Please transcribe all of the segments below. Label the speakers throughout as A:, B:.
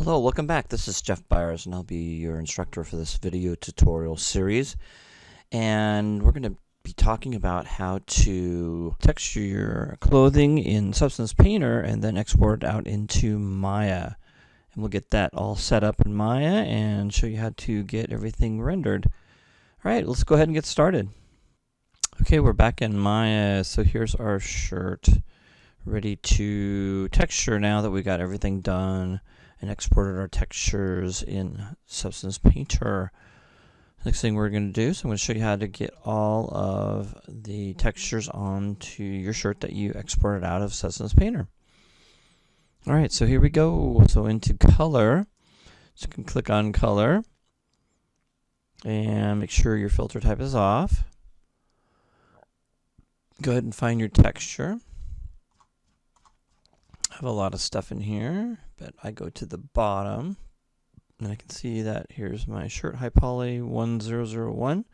A: Hello, welcome back. This is Jeff Byers, and I'll be your instructor for this video tutorial series. And we're going to be talking about how to texture your clothing in Substance Painter and then export it out into Maya. And we'll get that all set up in Maya and show you how to get everything rendered. All right, let's go ahead and get started. Okay, we're back in Maya. So here's our shirt ready to texture now that we got everything done and exported our textures in Substance Painter. Next thing we're going to do, so I'm going to show you how to get all of the textures onto your shirt that you exported out of Substance Painter. Alright, so here we go. So into color, so you can click on color and make sure your filter type is off. Go ahead and find your texture. I have a lot of stuff in here, but I go to the bottom and I can see that here's my shirt, High Poly 1001. You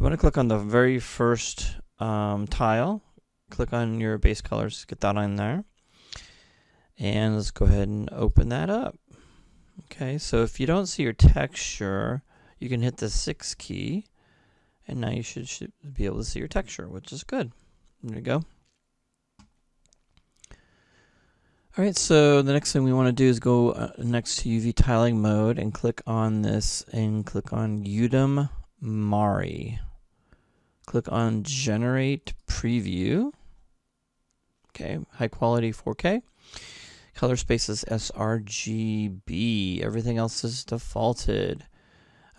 A: want to click on the very first tile, click on your base colors, get that on there, and let's go ahead and open that up. Okay, so if you don't see your texture, you can hit the 6 key and now you should be able to see your texture, which is good. There you go. Alright, so the next thing we want to do is go next to UV tiling mode and click on this and click on Udemy Mari. Click on generate preview. Okay, high quality 4K. Color space is sRGB. Everything else is defaulted.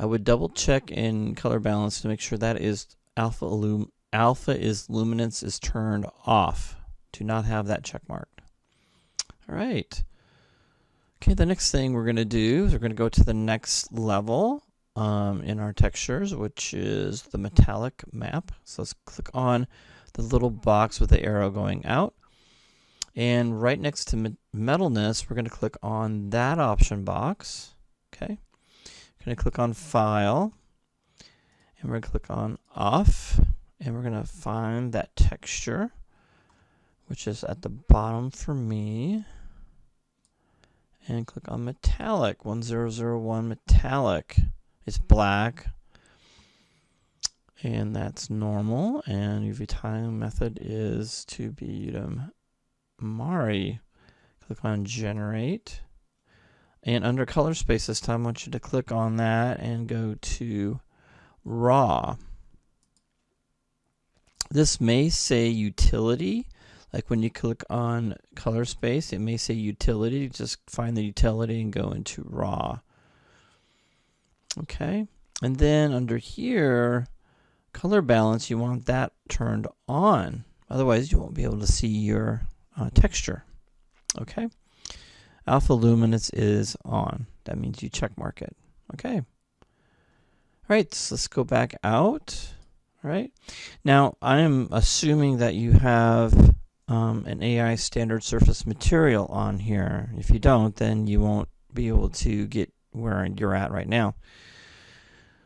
A: I would double check in color balance to make sure that is alpha is luminance is turned off. Do not have that check marked. All right. Okay, the next thing we're going to do is we're going to go to the next level in our textures, which is the metallic map. So let's click on the little box with the arrow going out. And right next to metalness, we're going to click on that option box. Okay. We're going to click on File. And we're going to click on Off. And we're going to find that texture, which is at the bottom for me. And click on metallic, 1001 metallic. It's black. And that's normal. And UV tiling method is to be Udemy Mari. Click on generate. And under color space this time, I want you to click on that and go to raw. This may say utility. Like when you click on color space, it may say utility. Just find the utility and go into raw. Okay. And then under here, color balance, you want that turned on. Otherwise, you won't be able to see your texture. Okay. Alpha luminance is on. That means you check mark it. Okay. All right. So let's go back out. All right. Now, I am assuming that you have an AI standard surface material on here. If you don't, then you won't be able to get where you're at right now.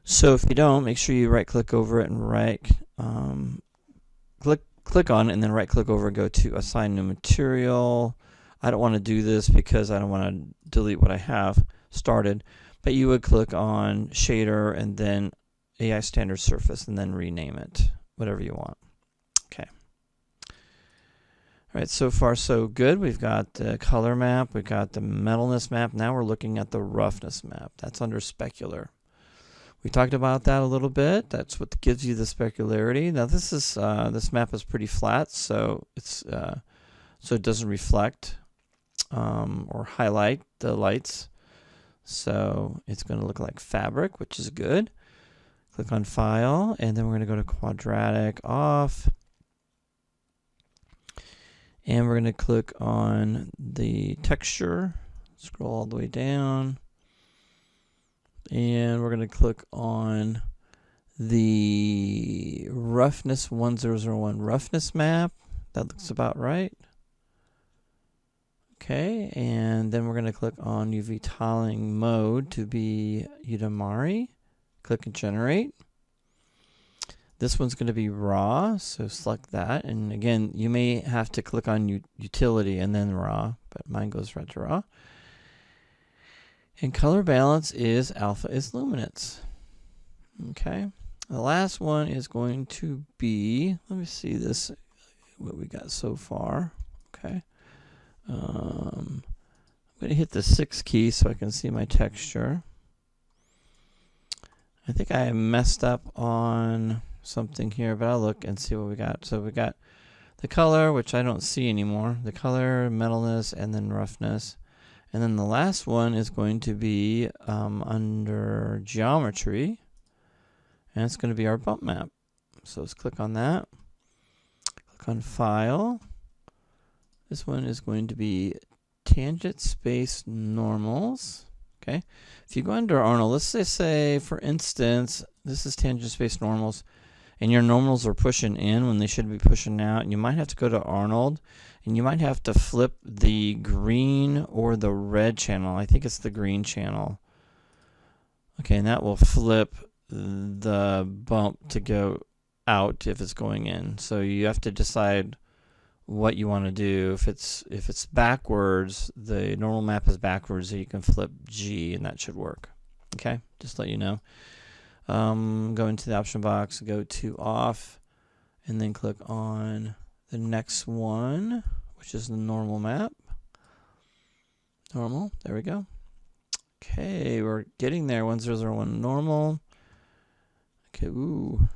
A: So if you don't, make sure you right click over it and click on it and then right click over and go to assign new material. I don't want to do this because I don't want to delete what I have started, but you would click on shader and then AI standard surface and then rename it, whatever you want. Okay. All right, so far so good. We've got the color map, we've got the metalness map. Now we're looking at the roughness map. That's under specular. We talked about that a little bit. That's what gives you the specularity. Now this map is pretty flat, so it's so it doesn't reflect or highlight the lights. So it's going to look like fabric, which is good. Click on File, and then we're going to go to quadratic off. And we're going to click on the texture, scroll all the way down, and we're going to click on the roughness 1001 roughness map. That looks about right. Okay, and then we're going to click on UV tiling mode to be Udemy Mari. Click and generate. This one's going to be raw, so select that. And again, you may have to click on utility and then raw, but mine goes right to raw. And color balance is alpha is luminance. Okay. The last one is going to be, let me see this, what we got so far. Okay. I'm going to hit the 6 key so I can see my texture. I think I messed up on something here, but I'll look and see what we got. So we got the color, which I don't see anymore. The color, metalness, and then roughness. And then the last one is going to be under geometry. And it's going to be our bump map. So let's click on that. Click on File. This one is going to be tangent space normals. Okay. If you go under Arnold, let's just say, for instance, this is tangent space normals, and your normals are pushing in when they should be pushing out. And you might have to go to Arnold, and you might have to flip the green or the red channel. I think it's the green channel. Okay, and that will flip the bump to go out if it's going in. So you have to decide what you want to do. If it's backwards, the normal map is backwards, so you can flip G and that should work. Okay, just let you know. Go into the option box, go to off, and then click on the next one, which is the normal map. Normal, there we go. Okay, we're getting there. 1001 normal. Okay, ooh.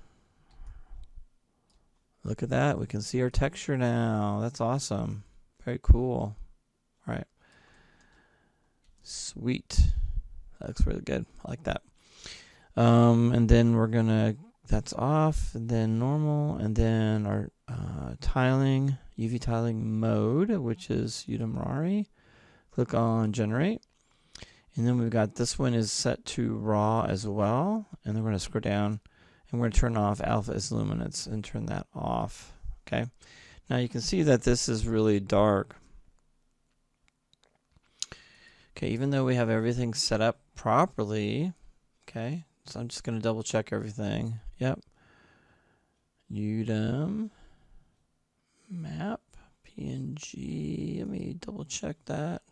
A: Look at that. We can see our texture now. That's awesome. Very cool. All right. Sweet. That looks really good. I like that. And then we're going to, that's off, and then normal, and then our tiling, UV tiling mode, which is Udemy. Click on generate. And then we've got this one is set to raw as well. And then we're going to scroll down. And we're going to turn off alpha is luminance and turn that off. Okay. Now you can see that this is really dark. Okay, even though we have everything set up properly. Okay, so I'm just going to double check everything. Yep. Udemy map PNG. Let me double check that.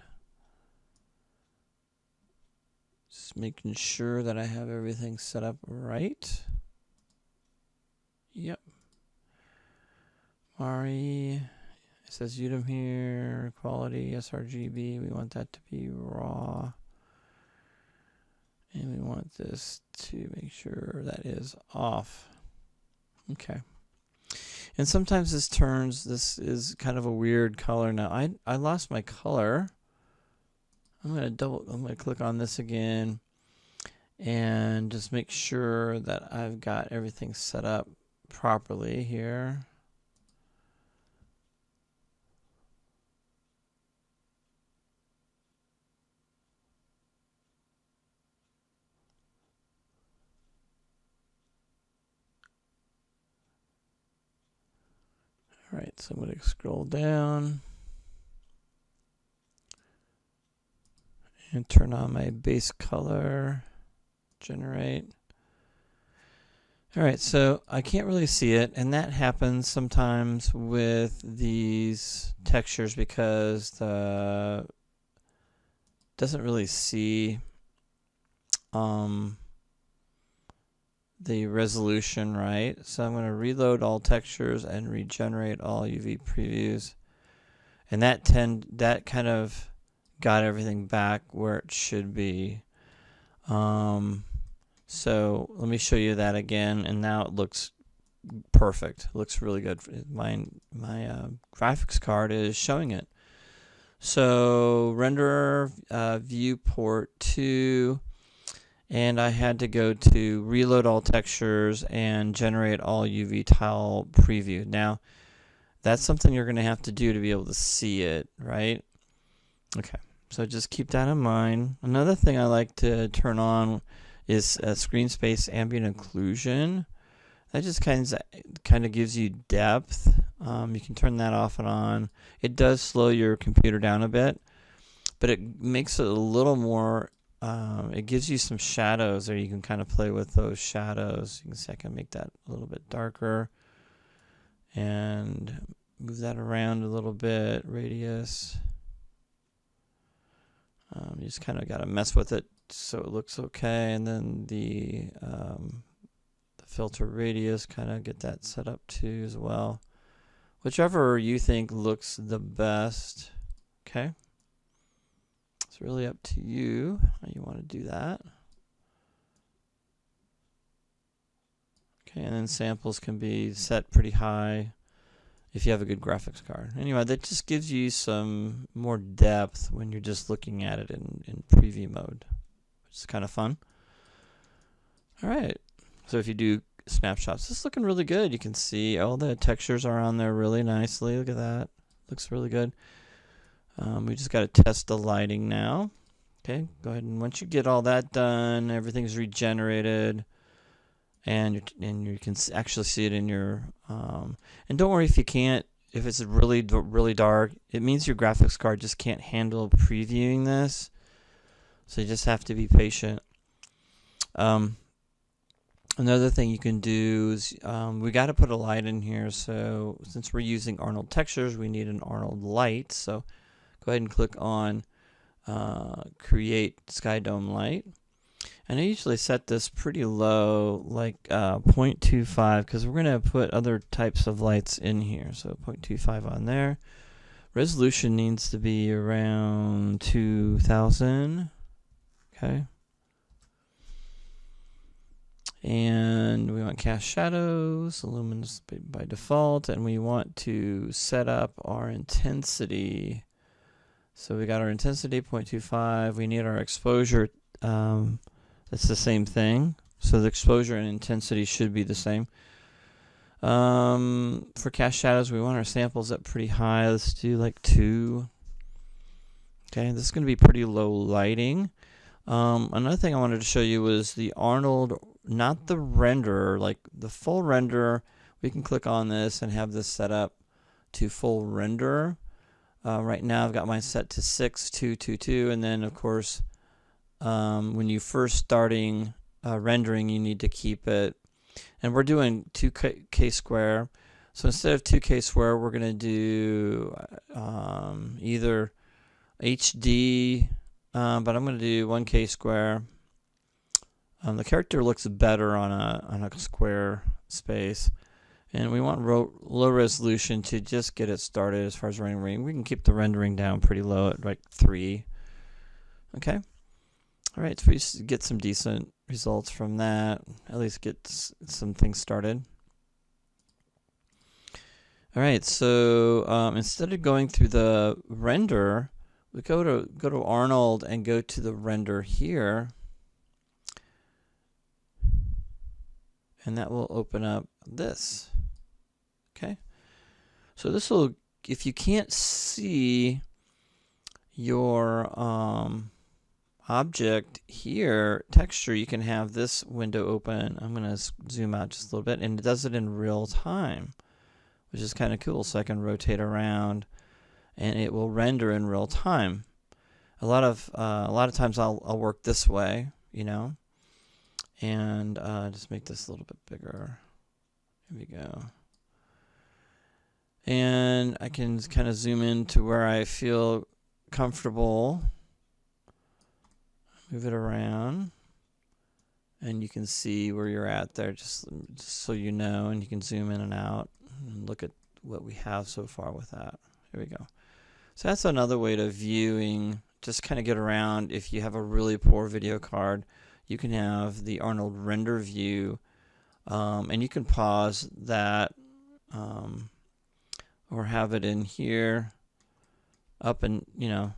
A: Just making sure that I have everything set up right. Yep. Mari, it says Udemy here, quality, sRGB, we want that to be raw. And we want this to make sure that is off. Okay. And sometimes this is kind of a weird color. Now I lost my color. I'm gonna click on this again and just make sure that I've got everything set up properly here. All right, so I'm going to scroll down and turn on my base color, generate. All right, so I can't really see it, and that happens sometimes with these textures because the doesn't really see the resolution right. So I'm going to reload all textures and regenerate all UV previews, and that kind of got everything back where it should be. So let me show you that again, and now it looks perfect. It looks really good. My graphics card is showing it. So render viewport 2, and I had to go to reload all textures and generate all UV tile preview. Now that's something you're going to have to do to be able to see it, right? Okay, so just keep that in mind. Another thing I like to turn on is screen space ambient occlusion. That just kind of gives you depth. You can turn that off and on. It does slow your computer down a bit, but it makes it a little more, it gives you some shadows, or you can kind of play with those shadows. You can see I can make that a little bit darker and move that around a little bit, radius. You just kind of got to mess with it so it looks okay, and then the filter radius, kind of get that set up too as well. Whichever you think looks the best. Okay. It's really up to you how you want to do that. Okay, and then samples can be set pretty high if you have a good graphics card. Anyway, that just gives you some more depth when you're just looking at it in preview mode, which is kind of fun. All right, so if you do snapshots, this is looking really good. You can see all the textures are on there really nicely. Look at that. Looks really good. We just got to test the lighting now. Okay, go ahead, and once you get all that done, everything's regenerated, and you can actually see it in your and don't worry if you can't, if it's really dark, it means your graphics card just can't handle previewing this, so you just have to be patient. Another thing you can do is we got to put a light in here, so since we're using Arnold textures, we need an Arnold light. So go ahead and click on create sky dome light, and I usually set this pretty low, like 0.25, because we're going to put other types of lights in here. So 0.25 on there. Resolution needs to be around 2000. Okay. And we want cast shadows, luminous by default, and we want to set up our intensity. So we got our intensity 0.25. We need our exposure. That's the same thing. So the exposure and intensity should be the same. For cast shadows, we want our samples up pretty high. Let's do like 2. Okay, this is going to be pretty low lighting. Another thing I wanted to show you was the Arnold, not the renderer, like the full renderer. We can click on this and have this set up to full renderer. Right now I've got mine set to 6222, and then of course when you first starting rendering, you need to keep it, and we're doing 2K square. So instead of 2K square, we're going to do either HD, but I'm going to do 1K square. The character looks better on a square space, and we want low resolution to just get it started as far as rendering. We can keep the rendering down pretty low at like 3. Okay. All right, so we get some decent results from that. At least get some things started. All right, so instead of going through the render, we go to Arnold and go to the render here, and that will open up this. Okay, so this will, if you can't see your object here, texture, you can have this window open. I'm going to zoom out just a little bit, and it does it in real time, which is kind of cool. So I can rotate around, and it will render in real time. A lot of times I'll work this way, you know, and just make this a little bit bigger. Here we go. And I can kind of zoom in to where I feel comfortable. Move it around, and you can see where you're at there, just so you know, and you can zoom in and out and look at what we have so far with that. Here we go. So that's another way to viewing, just kind of get around. If you have a really poor video card, you can have the Arnold render view, and you can pause that or have it in here up, and you know,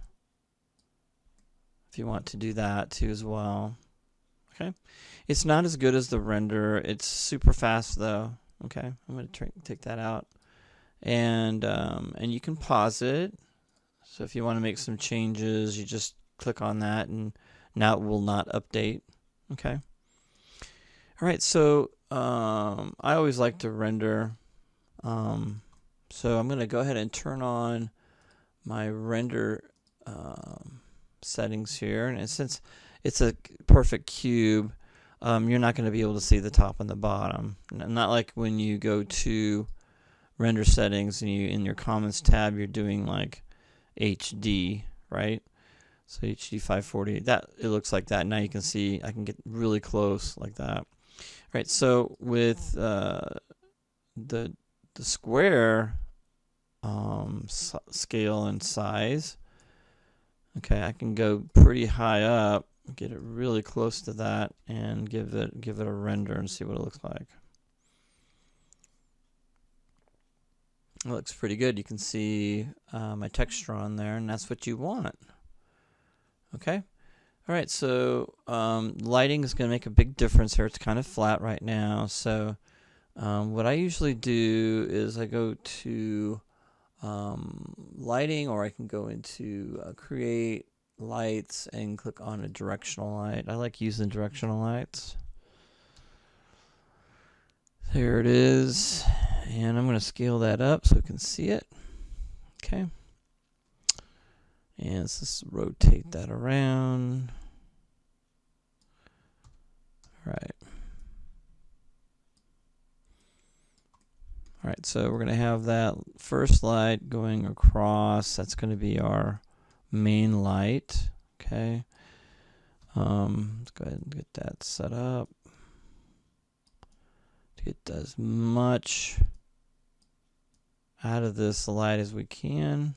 A: if you want to do that too as well. Okay, it's not as good as the render. It's super fast though. Okay, I'm going to take that out, and you can pause it. So if you want to make some changes, you just click on that, and now it will not update. Okay. All right. So I always like to render. So I'm going to go ahead and turn on my render settings here, and since it's a perfect cube, you're not going to be able to see the top and the bottom. Not like when you go to render settings and you in your comments tab, you're doing like HD, right? So HD 540, that it looks like that. Now you can see I can get really close like that. All right, so with the square scale and size, okay, I can go pretty high up, get it really close to that, and give it a render and see what it looks like. It looks pretty good. You can see my texture on there, and that's what you want. Okay. All right, so lighting is going to make a big difference here. It's kind of flat right now. So what I usually do is I go to lighting, or I can go into create lights and click on a directional light. I like using directional lights. There it is. And I'm going to scale that up so we can see it. Okay. And let's just rotate that around. All right. All right, so we're going to have that first light going across. That's going to be our main light. Okay. Let's go ahead and get that set up to get as much out of this light as we can.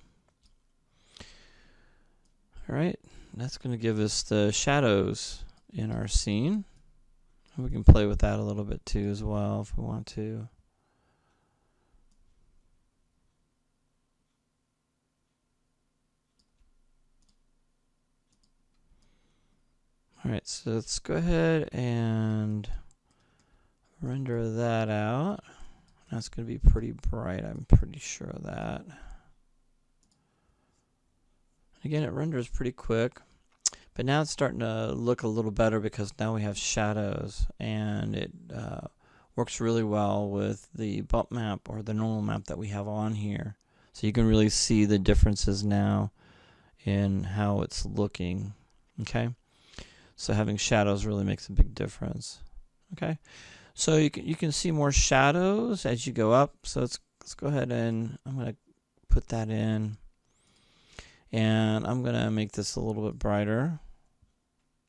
A: All right, that's going to give us the shadows in our scene. We can play with that a little bit too as well if we want to. All right, so let's go ahead and render that out. That's going to be pretty bright, I'm pretty sure of that. Again, it renders pretty quick, but now it's starting to look a little better because now we have shadows, and it works really well with the bump map or the normal map that we have on here. So you can really see the differences now in how it's looking. Okay, so having shadows really makes a big difference. Okay, so you can see more shadows as you go up. So let's go ahead and I'm going to put that in. And I'm going to make this a little bit brighter,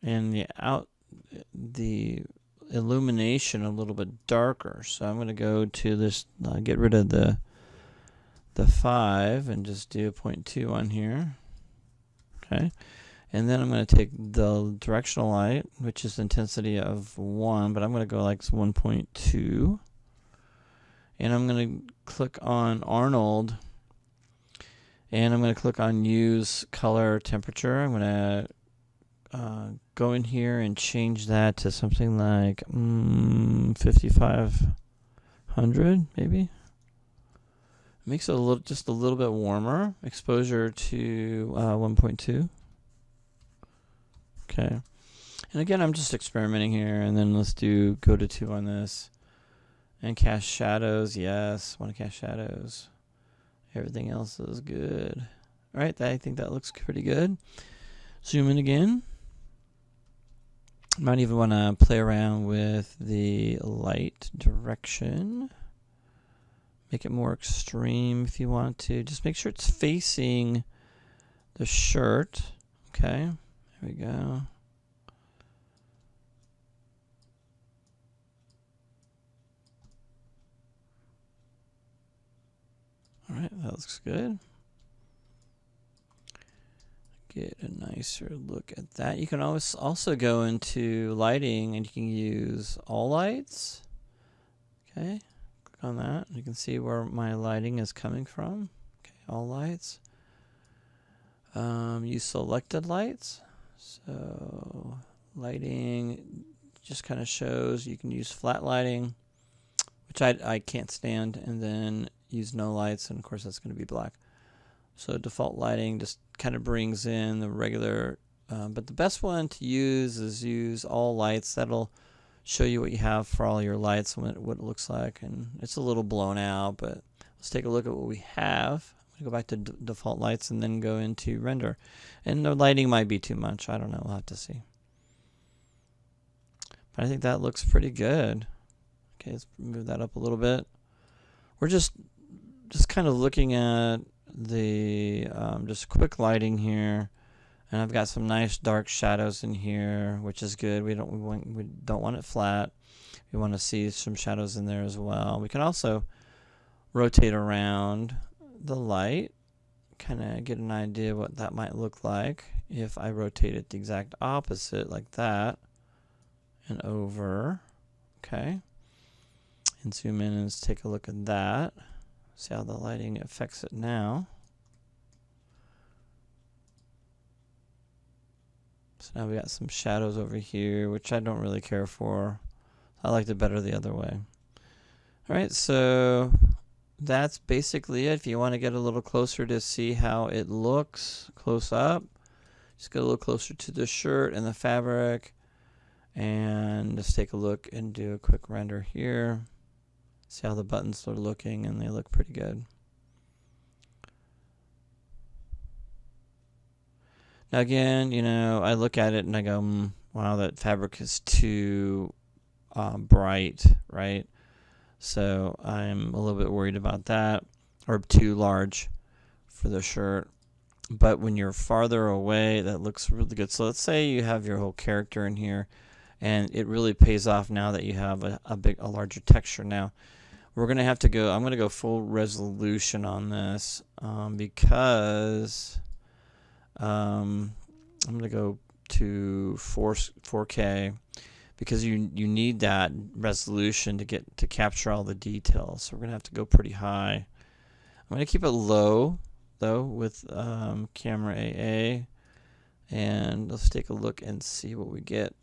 A: and the illumination a little bit darker. So I'm going to go to this, get rid of the 5 and just do 0.2 on here. Okay, and then I'm going to take the directional light, which is intensity of 1, but I'm going to go like 1.2, and I'm going to click on Arnold. And I'm going to click on use color temperature. I'm going to go in here and change that to something like 5500 maybe. Makes it just a little bit warmer. Exposure to 1.2. Okay. And again, I'm just experimenting here. And then let's go to 2 on this. And cast shadows. Yes, want to cast shadows. Everything else is good. All right, I think that looks pretty good. Zoom in again. Might even want to play around with the light direction. Make it more extreme if you want to. Just make sure it's facing the shirt. Okay, there we go. All right, that looks good. Get a nicer look at that. You can always also go into lighting and you can use all lights. Okay, click on that. You can see where my lighting is coming from. Okay, all lights. Use selected lights. So lighting just kind of shows you can use flat lighting, which I can't stand, and then use no lights, and of course that's going to be black. So default lighting just kind of brings in the regular, but the best one to use is use all lights. That'll show you what you have for all your lights and what it looks like, and it's a little blown out, but let's take a look at what we have. I'm going to go back to default lights and then go into render, and the lighting might be too much. I don't know, we'll have to see, but I think that looks pretty good. Okay, let's move that up a little bit. We're just kind of looking at the just quick lighting here, And I've got some nice dark shadows in here, which is good. We don't want it flat. We want to see some shadows in there as well. We can also rotate around the light, kind of get an idea what that might look like if I rotate it the exact opposite like that and over. Okay. And zoom in and take a look at that. See how the lighting affects it now. So now we got some shadows over here, which I don't really care for. I liked it better the other way. Alright, so that's basically it. If you want to get a little closer to see how it looks close up, just get a little closer to the shirt and the fabric, and just take a look and do a quick render here. See how the buttons are looking, and they look pretty good. Now again, you know, I look at it and I go, wow, that fabric is too bright, right? So I'm a little bit worried about that, or too large for the shirt. But when you're farther away, that looks really good. So let's say you have your whole character in here, and it really pays off now that you have a larger texture. Now we're gonna have to go. I'm gonna go full resolution on this because I'm gonna go to 4K because you need that resolution to capture all the details. So we're gonna have to go pretty high. I'm gonna keep it low though with camera AA, and let's take a look and see what we get.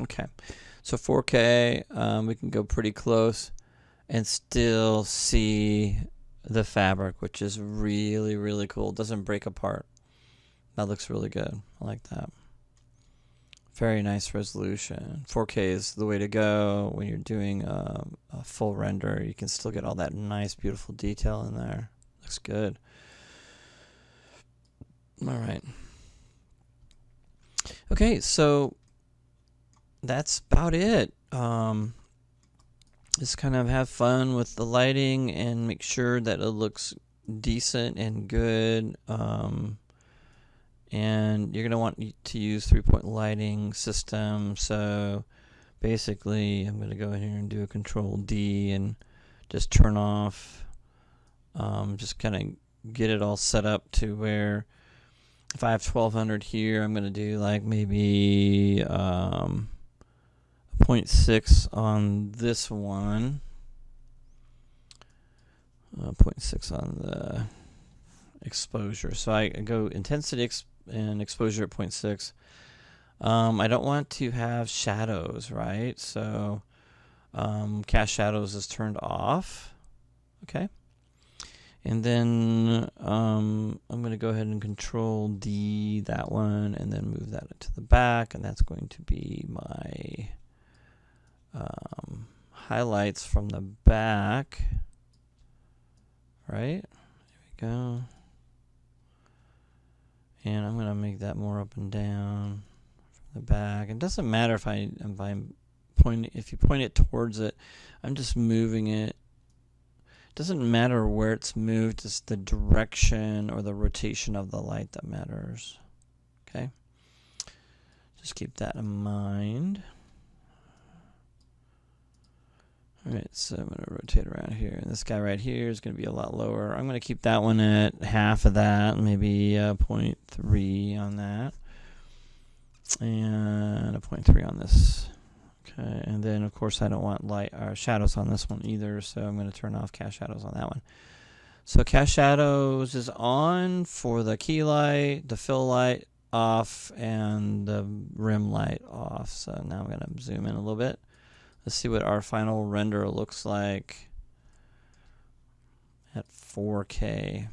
A: Okay, so 4K, we can go pretty close and still see the fabric, which is really, really cool. It doesn't break apart. That looks really good. I like that. Very nice resolution. 4K is the way to go when you're doing a full render. You can still get all that nice, beautiful detail in there. Looks good. All right. Okay, so that's about it. Just kind of have fun with the lighting and make sure that it looks decent and good. And you're going to want to use 3-point lighting system. So basically, I'm going to go in here and do a Control D and just turn off. Just kind of get it all set up to where if I have 1200 here, I'm going to do like maybe 0.6 on this one, 0.6 on the exposure. So I go intensity and exposure at 0.6. I don't want to have shadows, right? So cast shadows is turned off. Okay. And then I'm going to go ahead and Control D that one and then move that to the back, and that's going to be my highlights from the back. Right? There we go. And I'm going to make that more up and down from the back. It doesn't matter if if you point it towards it, I'm just moving it. It doesn't matter where it's moved, it's the direction or the rotation of the light that matters. Okay? Just keep that in mind. Alright, so I'm going to rotate around here. And this guy right here is going to be a lot lower. I'm going to keep that one at half of that, maybe 0.3 on that. And a 0.3 on this. Okay, and then of course I don't want light or shadows on this one either, so I'm going to turn off cast shadows on that one. So cast shadows is on for the key light, the fill light off, and the rim light off. So now I'm going to zoom in a little bit. Let's see what our final render looks like at 4K.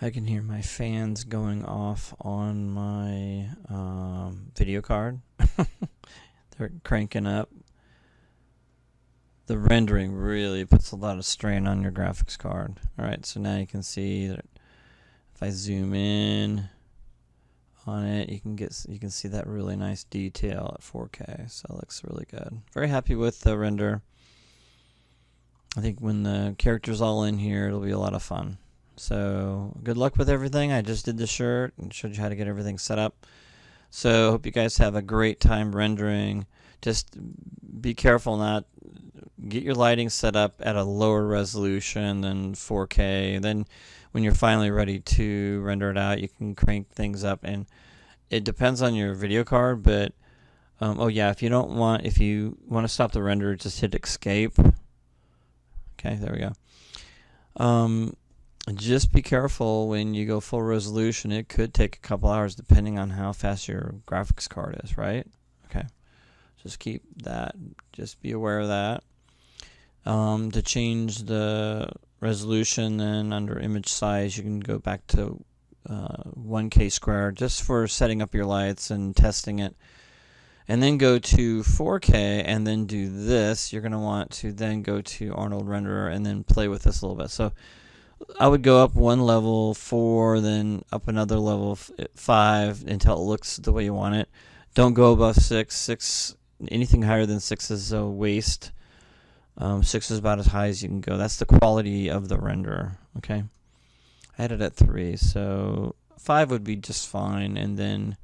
A: I can hear my fans going off on my video card. They're cranking up. The rendering really puts a lot of strain on your graphics card. Alright, so now you can see that if I zoom in on it, you can see that really nice detail at 4K. So it looks really good. Very happy with the render. I think when the character's all in here, it'll be a lot of fun. So good luck with everything. I just did the shirt and showed you how to get everything set up. So hope you guys have a great time rendering. Just be careful not get your lighting set up at a lower resolution than 4K. Then when you're finally ready to render it out, you can crank things up, and it depends on your video card, but oh yeah, if you want to stop the render, just hit escape. Okay, there we go. Just be careful when you go full resolution. It could take a couple hours depending on how fast your graphics card is, right? Okay, just keep that, just be aware of that. To change the resolution, then under image size, you can go back to 1K square just for setting up your lights and testing it. And then go to 4K and then do this. You're going to want to then go to Arnold Renderer and then play with this a little bit. So I would go up one level, 4, then up another level, 5, until it looks the way you want it. Don't go above 6. 6, anything higher than 6 is a waste. 6 is about as high as you can go. That's the quality of the renderer. Okay, I had it at 3, so 5 would be just fine. And then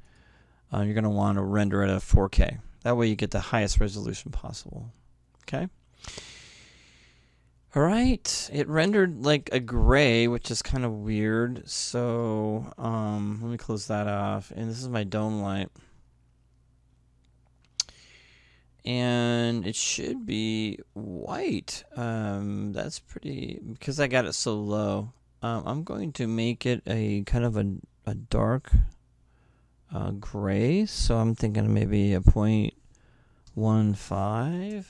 A: you're going to want to render it at 4K. That way you get the highest resolution possible. Okay. Alright, it rendered like a gray, which is kind of weird. So let me close that off. And this is my dome light. And it should be white. That's pretty, because I got it so low. I'm going to make it a kind of a dark gray. So I'm thinking maybe a 0.15.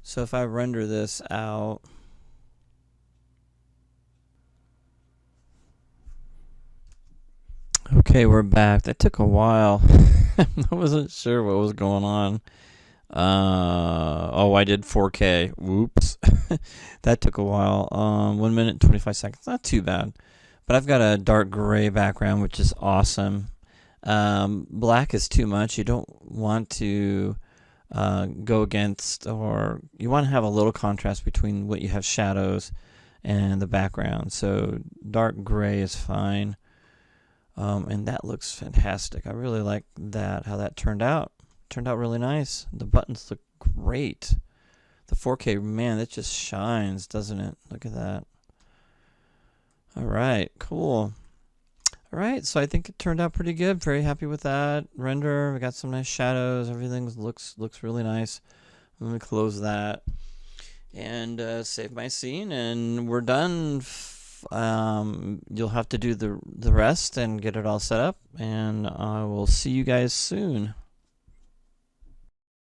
A: So if I render this out, okay, we're back. That took a while. I wasn't sure what was going on. Oh, I did 4K. Whoops. That took a while. 1 minute and 25 seconds. Not too bad. But I've got a dark gray background, which is awesome. Black is too much. You don't want to go against, or you want to have a little contrast between what you have shadows and the background. So dark gray is fine. And that looks fantastic. I really like that, how that turned out. Turned out really nice. The buttons look great. The 4K, man, it just shines, doesn't it? Look at that. All right, cool. All right, so I think it turned out pretty good. Very happy with that render. We got some nice shadows. Everything looks really nice. Let me close that and save my scene, and we're done. You'll have to do the rest and get it all set up, and I will see you guys soon.